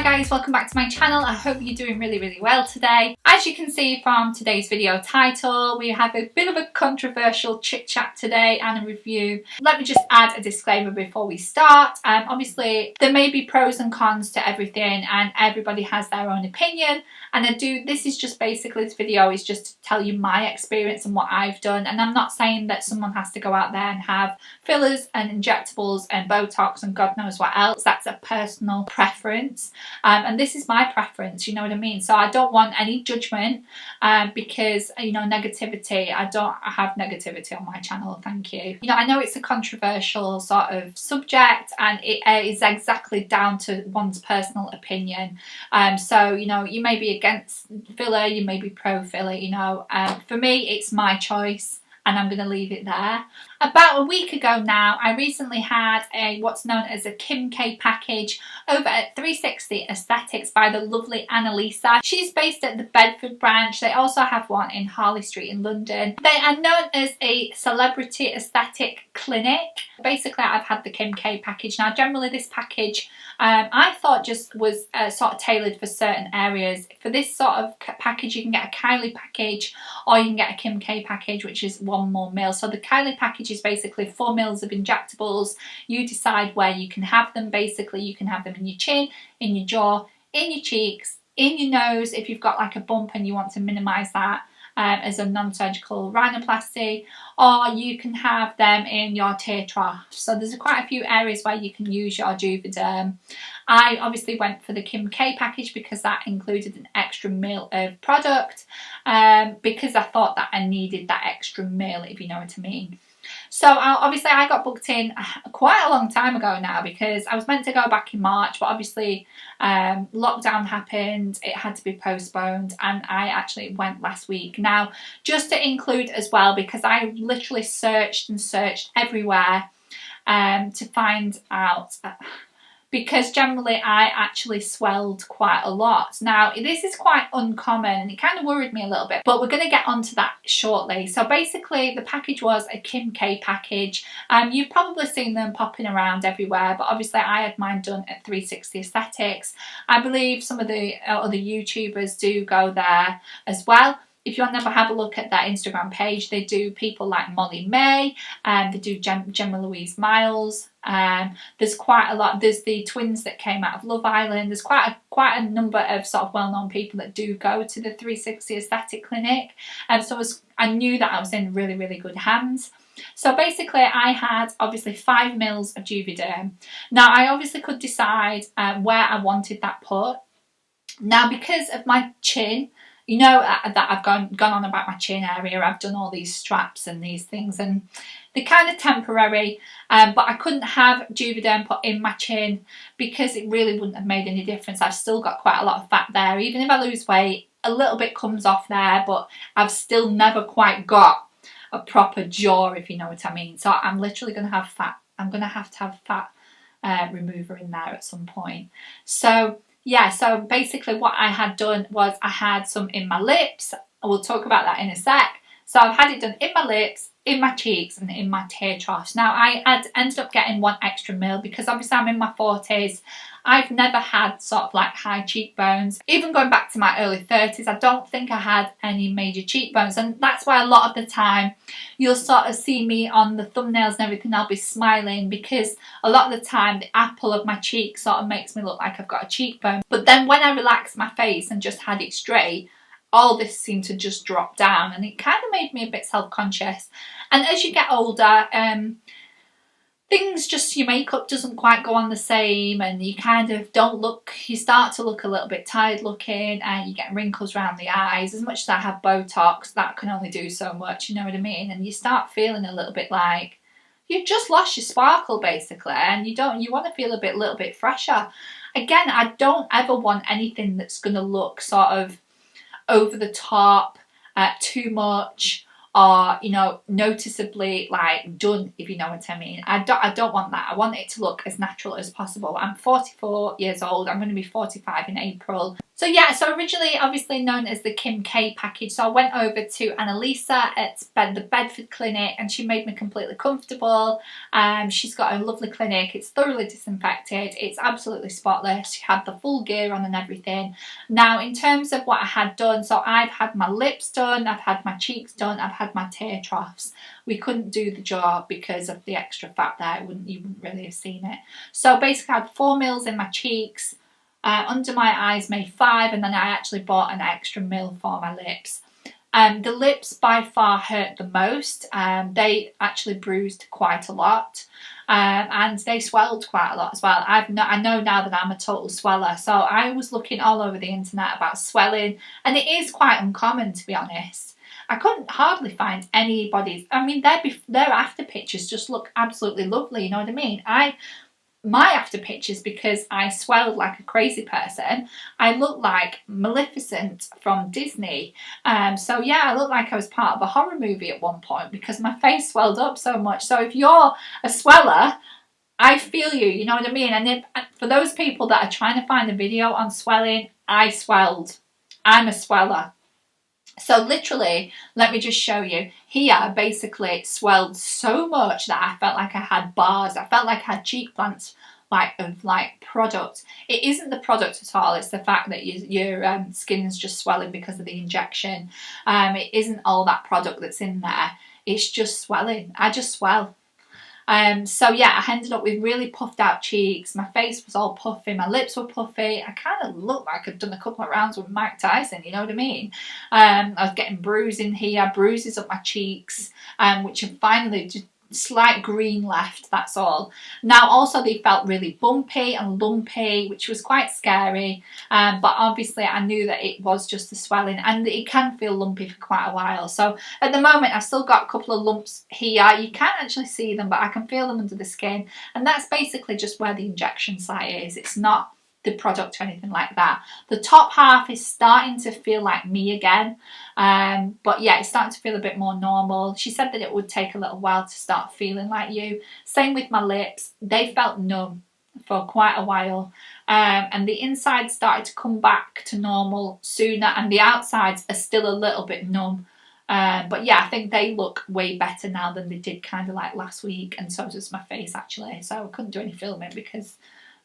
guys, welcome back to my channel. I hope you're doing really well today. As you can see from today's video title, we have a bit of a controversial chit chat today and a review. Let me just add a disclaimer before we start. Obviously there may be pros and cons to everything and everybody has their own opinion, and this is just basically, this video is just to tell you my experience and what I've done, and I'm not saying that someone has to go out there and have fillers and injectables and Botox and God knows what else. That's a personal preference. And this is my preference, you know what I mean? So I don't want any judgment because, you know, negativity. I don't have negativity on my channel, thank you. You know, I know it's a controversial sort of subject and it is exactly down to one's personal opinion. So, you know, you may be against filler, you may be pro filler, you know. For me, it's my choice, and I'm going to leave it there. About a week ago now, I recently had what's known as a Kim K package over at 360 Aesthetics by the lovely Analisa. She's based at the Bedford branch. They also have one in Harley Street in London. They are known as a celebrity aesthetic clinic. Basically, I've had the Kim K package. Now, generally this package I thought just was sort of tailored for certain areas. For this sort of package, you can get a Kylie package or you can get a Kim K package, which is 1 more mil. So the Kylie package is basically 4 mils of injectables. You decide where you can have them. Basically, you can have them in your chin, in your jaw, in your cheeks, in your nose if you've got like a bump and you want to minimise that as a non-surgical rhinoplasty, or you can have them in your tear trough. So there's quite a few areas where you can use your Juvederm. I obviously went for the Kim K package because that included an extra mil of product, because I thought that I needed that extra mil, if you know what I mean. So obviously I got booked in quite a long time ago now because I was meant to go back in March, but obviously lockdown happened, it had to be postponed, and I actually went last week. Now, just to include as well, because I literally searched and searched everywhere to find out, because generally I actually swelled quite a lot. Now, this is quite uncommon and it kind of worried me a little bit, but we're going to get onto that shortly. So basically the package was a Kim K package. You've probably seen them popping around everywhere, but obviously I had mine done at 360 Aesthetics. I believe some of the other YouTubers do go there as well. If you want to have a look at their Instagram page, they do people like Molly May, and they do Ann Louise Miles. There's quite a lot. There's the twins that came out of Love Island. There's quite a number of sort of well-known people that do go to the 360 Aesthetic Clinic. So I knew that I was in really good hands. So basically I had obviously 5 mils of Juvederm. Now I obviously could decide where I wanted that put. Now, because of my chin, you know that I've gone on about my chin area. I've done all these straps and these things, and they're kind of temporary, but I couldn't have Juvederm put in my chin because it really wouldn't have made any difference. I've still got quite a lot of fat there. Even if I lose weight, a little bit comes off there, but I've still never quite got a proper jaw, if you know what I mean. So I'm literally going to have fat. I'm going to have fat remover in there at some point. So yeah, so basically what I had done was I had some in my lips. We'll talk about that in a sec. So I've had it done in my lips, in my cheeks and in my tear troughs. Now I ended up getting 1 extra mil because obviously I'm in my 40s. I've never had sort of like high cheekbones. Even going back to my early 30s, I don't think I had any major cheekbones, and that's why a lot of the time you'll sort of see me on the thumbnails and everything, I'll be smiling because a lot of the time the apple of my cheek sort of makes me look like I've got a cheekbone. But then when I relaxed my face and just had it straight, all this seemed to just drop down, and it kind of made me a bit self-conscious. And as you get older, things just, your makeup doesn't quite go on the same, and you kind of don't look, you start to look a little bit tired looking, and you get wrinkles around the eyes. As much as I have Botox, that can only do so much, you know what I mean? And you start feeling a little bit like you've just lost your sparkle basically, and you want to feel a little bit fresher. Again, I don't ever want anything that's going to look sort of over the top, too much, or, you know, noticeably like done, if you know what I mean. I don't want that. I want it to look as natural as possible. I'm 44 years old. I'm going to be 45 in April. So yeah, so originally obviously known as the Kim K package, so I went over to Analisa at the Bedford clinic and she made me completely comfortable. She's got a lovely clinic, it's thoroughly disinfected, it's absolutely spotless. She had the full gear on and everything. Now in terms of what I had done, so I've had my lips done, I've had my cheeks done, I've had my tear troughs. We couldn't do the jaw because of the extra fat there, you wouldn't really have seen it. So basically I had 4 mils in my cheeks, under my eyes made 5, and then I actually bought an extra mil for my lips. The lips by far hurt the most. They actually bruised quite a lot, and they swelled quite a lot as well. I know now that I'm a total sweller, so I was looking all over the internet about swelling, and it is quite uncommon, to be honest. I couldn't hardly find anybody's. I mean, their after pictures just look absolutely lovely, you know what I mean? My after pictures, because I swelled like a crazy person, I looked like Maleficent from Disney. So yeah, I looked like I was part of a horror movie at one point because my face swelled up so much. So if you're a sweller, I feel you, you know what I mean? And for those people that are trying to find a video on swelling, I swelled. I'm a sweller. So literally, let me just show you. Here, basically, swelled so much that I felt like I had bars. I felt like I had cheek plants of product. It isn't the product at all. It's the fact that your skin is just swelling because of the injection. It isn't all that product that's in there. It's just swelling. I just swell. So yeah, I ended up with really puffed out cheeks. My face was all puffy, my lips were puffy. I kind of looked like I'd done a couple of rounds with Mike Tyson, you know what I mean? I was getting bruising here, bruises up my cheeks, which have finally just slight green left, that's all. Now also they felt really bumpy and lumpy, which was quite scary, but obviously I knew that it was just the swelling, and it can feel lumpy for quite a while. So at the moment I've still got a couple of lumps here. You can't actually see them, but I can feel them under the skin, and that's basically just where the injection site is. It's not the product or anything like that. The top half is starting to feel like me again, but yeah, it's starting to feel a bit more normal. She said that it would take a little while to start feeling like you. Same with my lips, they felt numb for quite a while, and the inside started to come back to normal sooner, and the outsides are still a little bit numb. But yeah, I think they look way better now than they did kind of like last week, and so does my face actually. So I couldn't do any filming because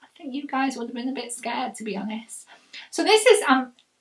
I think you guys would have been a bit scared, to be honest. So this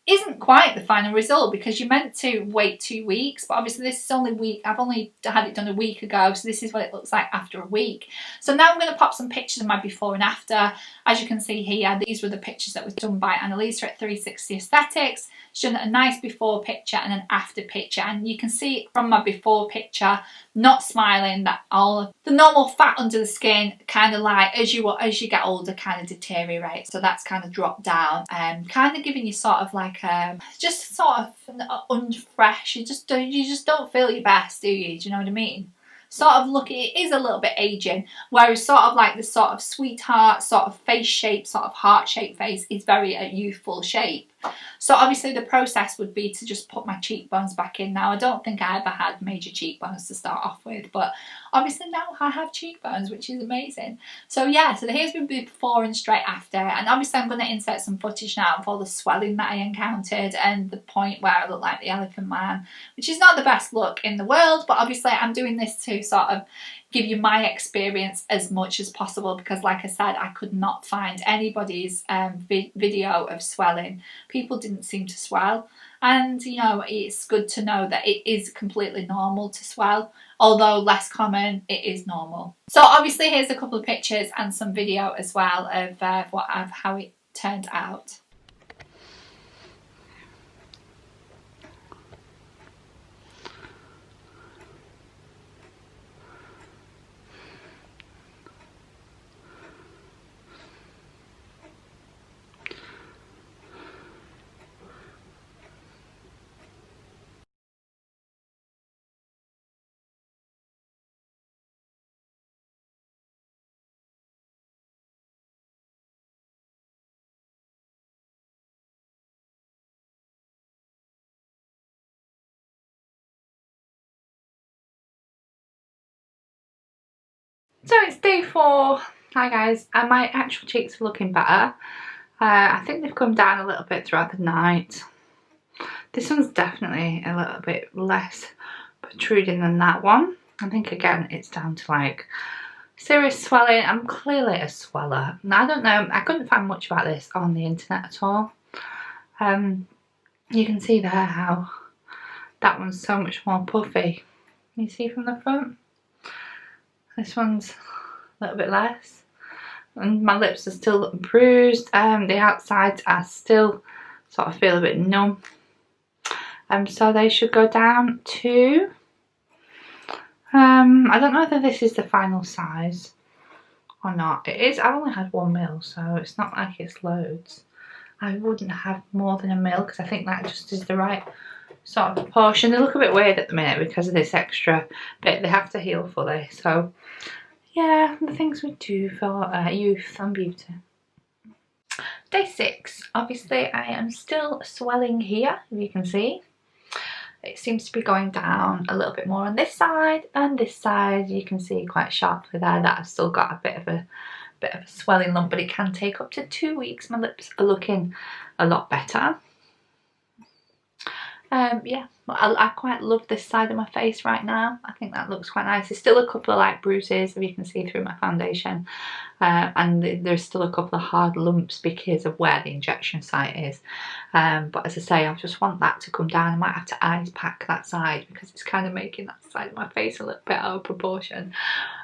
isn't quite the final result, because you're meant to wait 2 weeks, but obviously this is only a week. I've only had it done a week ago, so this is what it looks like after a week. So now I'm going to pop some pictures of my before and after. As you can see here, these were the pictures that was done by Analisa at 360 Aesthetics. She's done a nice before picture and an after picture, and you can see from my before picture, not smiling, that all the normal fat under the skin kind of like as you get older kind of deteriorates. So that's kind of dropped down, and kind of giving you sort of like just sort of unfresh. You just don't feel your best, do you? Do you know what I mean? Sort of look, it is a little bit aging, whereas sort of like the sort of sweetheart sort of face shape, sort of heart shaped face is very a youthful shape. So obviously the process would be to just put my cheekbones back in. Now I don't think I ever had major cheekbones to start off with, but obviously now I have cheekbones, which is amazing. So yeah, so here's me before and straight after, and obviously I'm going to insert some footage now of all the swelling that I encountered and the point where I look like the Elephant Man, which is not the best look in the world, but obviously I'm doing this to sort of give you my experience as much as possible, because like I said, I could not find anybody's video of swelling. People didn't seem to swell, and you know, it's good to know that it is completely normal to swell, although less common, it is normal. So obviously here's a couple of pictures and some video as well of how it turned out. So it's day 4. Hi guys, and my actual cheeks are looking better. I think they've come down a little bit throughout the night. This one's definitely a little bit less protruding than that one. I think again it's down to like serious swelling. I'm clearly a sweller. Now I don't know, I couldn't find much about this on the internet at all. You can see there how that one's so much more puffy. Can you see from the front? This one's a little bit less. And my lips are still bruised. The outsides are still sort of feel a bit numb. So they should go down to I don't know whether this is the final size or not. It is. I've only had 1 mil, so it's not like it's loads. I wouldn't have more than 1 mil because I think that just is the right sort of proportion. They look a bit weird at the minute because of this extra bit. They have to heal fully. So yeah, the things we do for youth and beauty. Day 6. Obviously I am still swelling here, if you can see. It seems to be going down a little bit more on this side, and this side you can see quite sharply there that I've still got a bit of a swelling lump, but it can take up to 2 weeks. My lips are looking a lot better. Yeah, I quite love this side of my face right now. I think that looks quite nice. There's still a couple of like bruises, if you can see through my foundation, and there's still a couple of hard lumps because of where the injection site is. But as I say, I just want that to come down. I might have to ice pack that side because it's kind of making that side of my face a little bit out of proportion.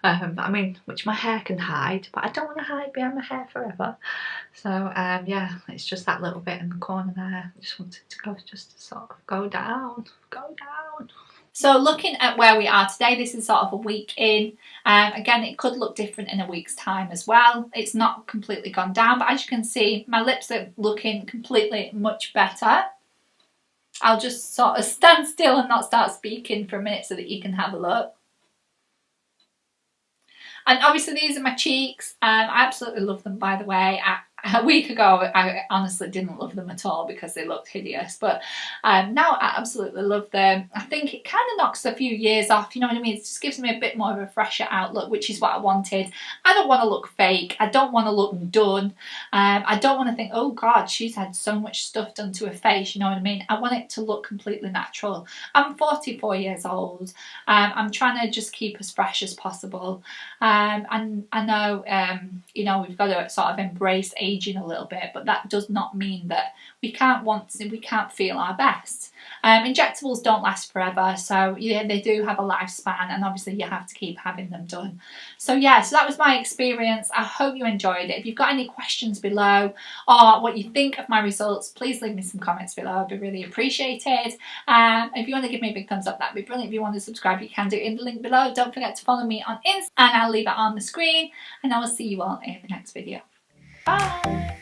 I mean, which my hair can hide, but I don't want to hide behind my hair forever. So yeah, it's just that little bit in the corner there. I just want it to go, just to sort of go down. So looking at where we are today, this is sort of a week in. Again, it could look different in a week's time as well. It's not completely gone down, but as you can see, my lips are looking completely much better. I'll just sort of stand still and not start speaking for a minute so that you can have a look. And obviously these are my cheeks. I absolutely love them, by the way. A week ago, I honestly didn't love them at all because they looked hideous. But now I absolutely love them. I think it kind of knocks a few years off, you know what I mean? It just gives me a bit more of a fresher outlook, which is what I wanted. I don't want to look fake. I don't want to look done. I don't want to think, oh God, she's had so much stuff done to her face, you know what I mean? I want it to look completely natural. I'm 44 years old. I'm trying to just keep as fresh as possible. And I know, you know, we've got to sort of embrace aging a little bit, but that does not mean that we can't feel our best. Injectables don't last forever, so yeah, they do have a lifespan, and obviously you have to keep having them done. So yeah, so that was my experience. I hope you enjoyed it. If you've got any questions below or what you think of my results, please leave me some comments below. I'd be really appreciated. If you want to give me a big thumbs up, that'd be brilliant. If you want to subscribe, you can do it in the link below. Don't forget to follow me on Insta, and I'll leave it on the screen, and I will see you all in the next video. Bye!